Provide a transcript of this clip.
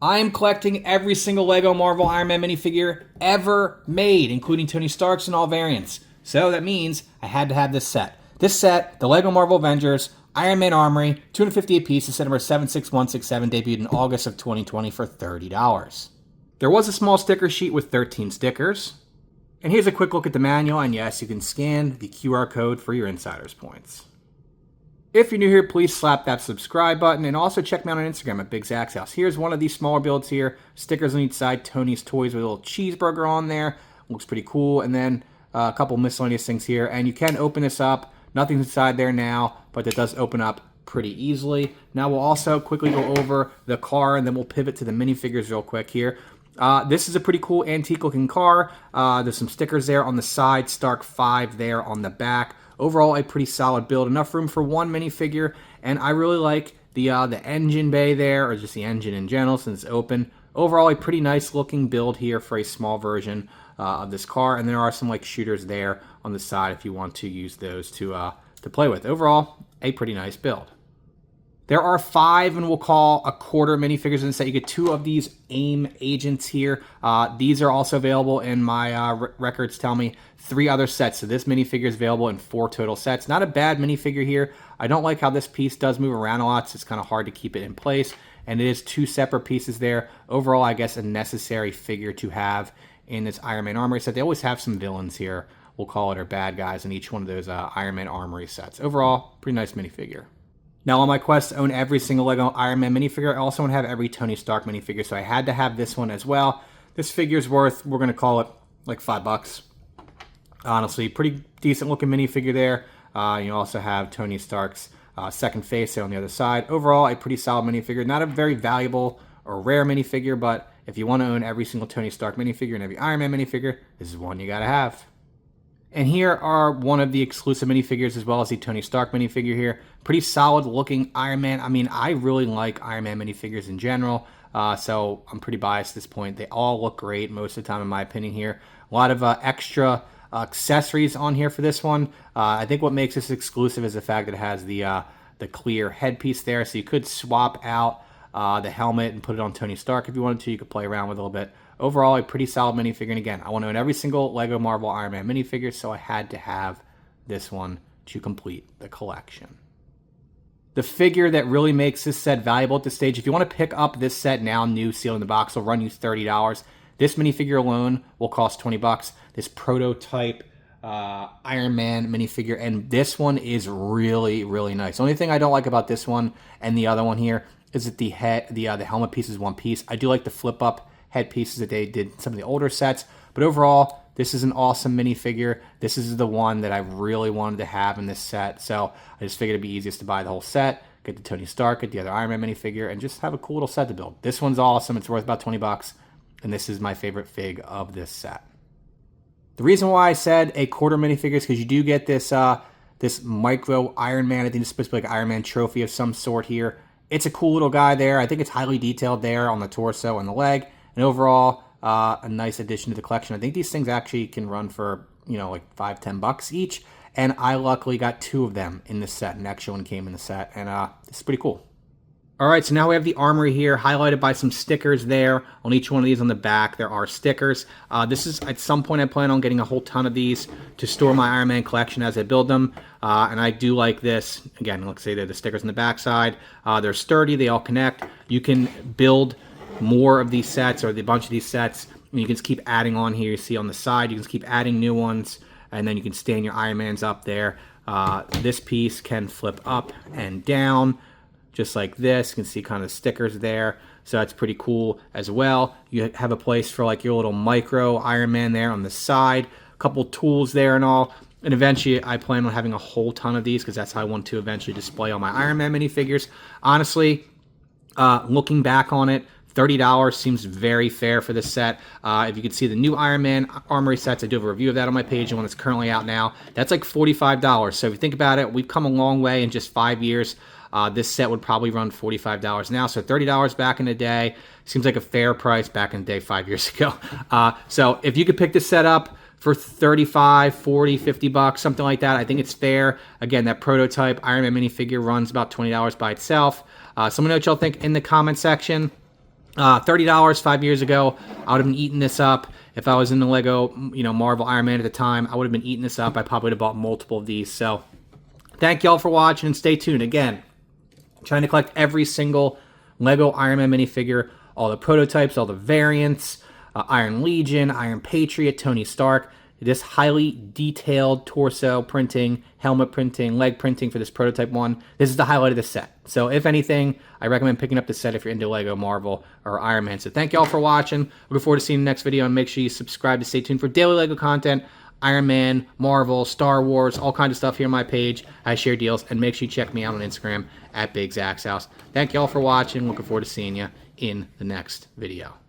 I am collecting every single Lego Marvel Iron Man minifigure ever made, including Tony Stark's in all variants. So that means I had to have this set. This set, the Lego Marvel Avengers Iron Man Armory, 258 pieces, set number 76167, debuted in August of 2020 for $30. There was a small sticker sheet with 13 stickers. And here's a quick look at the manual, and yes, you can scan the QR code for your insider's points. If you're new here, please slap that subscribe button, and also check me out on Instagram at Big Zach's House. Here's one of these smaller builds here. Stickers on each side, Tony's Toys with a little cheeseburger on there. Looks pretty cool. And then a couple miscellaneous things here. And you can open this up. Nothing's inside there now, but it does open up pretty easily. Now we'll also quickly go over the car, and then we'll pivot to the minifigures real quick here. This is a pretty cool antique looking car. There's some stickers there on the side, Stark 5 there on the back. Overall, a pretty solid build. Enough room for one minifigure, and I really like the engine bay there, or just the engine in general since it's open. Overall, a pretty nice looking build here for a small version of this car, and there are some like shooters there on the side if you want to use those to play with. Overall, a pretty nice build. There are 5, and we'll call a quarter minifigures in the set. You get 2 of these A.I.M agents here. These are also available in my records tell me 3 other sets. So this minifigure is available in 4 total sets. Not a bad minifigure here. I don't like how this piece does move around a lot, so it's kind of hard to keep it in place. And it is 2 separate pieces there. Overall, I guess a necessary figure to have in this Iron Man Armory set. They always have some villains here, we'll call it, or bad guys in each one of those Iron Man Armory sets. Overall, pretty nice minifigure. Now, on my quest to own every single Lego Iron Man minifigure, I also want to have every Tony Stark minifigure, so I had to have this one as well. This figure's worth, we're going to call it like $5. Honestly, pretty decent looking minifigure there. You also have Tony Stark's second face there on the other side. Overall, a pretty solid minifigure. Not a very valuable or rare minifigure, but if you want to own every single Tony Stark minifigure and every Iron Man minifigure, this is one you got to have. And here are one of the exclusive minifigures as well as the Tony Stark minifigure here. Pretty solid looking Iron Man. I mean, I really like Iron Man minifigures in general, so I'm pretty biased at this point. They all look great most of the time in my opinion here. A lot of extra accessories on here for this one. I think what makes this exclusive is the fact that it has the clear headpiece there, so you could swap out the helmet and put it on Tony Stark if you wanted to. You could play around with it a little bit. Overall, a pretty solid minifigure. And again, I want to own every single Lego Marvel Iron Man minifigure, so I had to have this one to complete the collection. The figure that really makes this set valuable at this stage, if you want to pick up this set now, new, sealed in the box, will run you $30. This minifigure alone will cost $20. This Prototype Iron Man minifigure, and this one is really, really nice. The only thing I don't like about this one and the other one here is that the helmet piece is one piece. I do like the flip-up head pieces that they did in some of the older sets, but overall, this is an awesome minifigure. This is the one that I really wanted to have in this set, so I just figured it'd be easiest to buy the whole set, get the Tony Stark, get the other Iron Man minifigure, and just have a cool little set to build. This one's awesome. It's worth about $20, and this is my favorite fig of this set. The reason why I said a quarter minifigure is because you do get this this micro Iron Man. I think it's supposed to be like an Iron Man trophy of some sort here. It's a cool little guy there. I think it's highly detailed there on the torso and the leg. And overall, a nice addition to the collection. I think these things actually can run for, you know, like $5-10 each. And I luckily got 2 of them in this set. An extra one came in the set. And this is pretty cool. All right, so now we have the armory here, highlighted by some stickers there. On each one of these on the back, there are stickers. This is, at some point, I plan on getting a whole ton of these to store my Iron Man collection as I build them. And I do like this. Again, let's say they're the stickers on the back side. They're sturdy. They all connect. You can build more of these sets, or the bunch of these sets, and you can just keep adding on here. You see on the side, you can just keep adding new ones, and then you can stand your Iron Mans up there. This piece can flip up and down, just like this. You can see kind of the stickers there, so that's pretty cool as well. You have a place for like your little micro Iron Man there on the side, a couple tools there and all. And eventually, I plan on having a whole ton of these because that's how I want to eventually display all my Iron Man minifigures. Honestly, looking back on it, $30 seems very fair for this set. If you can see the new Iron Man Armory sets, I do have a review of that on my page, the one that's currently out now. That's like $45. So if you think about it, we've come a long way in just 5 years. This set would probably run $45 now. So $30 back in the day seems like a fair price back in the day 5 years ago. So if you could pick this set up for $35, $40, $50, something like that, I think it's fair. Again, that Prototype Iron Man minifigure runs about $20 by itself. So let me know what y'all think in the comment section. $30 5 years ago. I would have been eating this up. If I was in the Lego, Marvel Iron Man at the time, I would have been eating this up. I probably would have bought multiple of these. So thank y'all for watching, and stay tuned. Again, trying to collect every single Lego Iron Man minifigure, all the prototypes, all the variants, Iron Legion, Iron Patriot, Tony Stark. This highly detailed torso printing, helmet printing, leg printing for this prototype one. This is the highlight of the set. So if anything, I recommend picking up the set if you're into Lego, Marvel, or Iron Man. So thank y'all for watching. Looking forward to seeing the next video, and make sure you subscribe to stay tuned for daily Lego content. Iron Man, Marvel, Star Wars, all kinds of stuff here on my page. I share deals, and make sure you check me out on Instagram at Big Zach's House. Thank y'all for watching. Looking forward to seeing you in the next video.